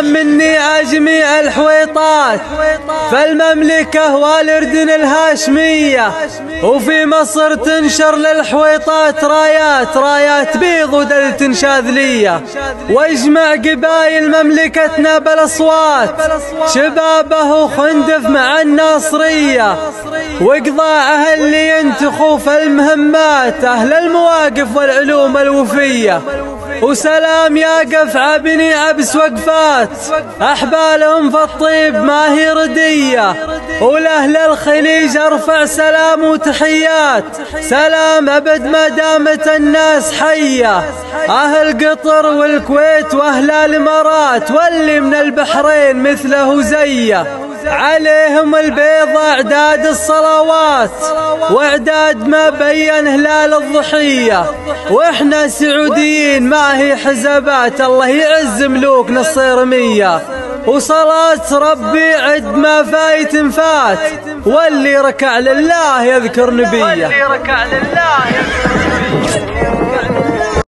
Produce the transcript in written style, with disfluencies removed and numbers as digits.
سلام مني على جميع الحويطات فالمملكة والأردن الهاشمية، وفي مصر تنشر للحويطات رايات بيض ودلة شاذلية، واجمع قبايل مملكتنا بالاصوات شبابه وخندف مع الناصرية، وقضاعها اللي ينتخوا في المهمات أهل المواقف والعلوم الوفية. وسلام يقف عبني عبس وقفات أحبالهم في الطيب ما هي ردية، ولأهل الخليج أرفع سلام وتحيات، سلام أبد ما دامت الناس حية، أهل قطر والكويت وأهل الإمارات واللي من البحرين مثله زيه، عليهم البيض أعداد الصلوات وإعداد ما بين هلال الضحية، وإحنا سعوديين ما هي حزبات، الله يعز ملوكنا الصيرمية، وصلاة ربي عد ما فايت فات، واللي ركع لله يذكر نبيه.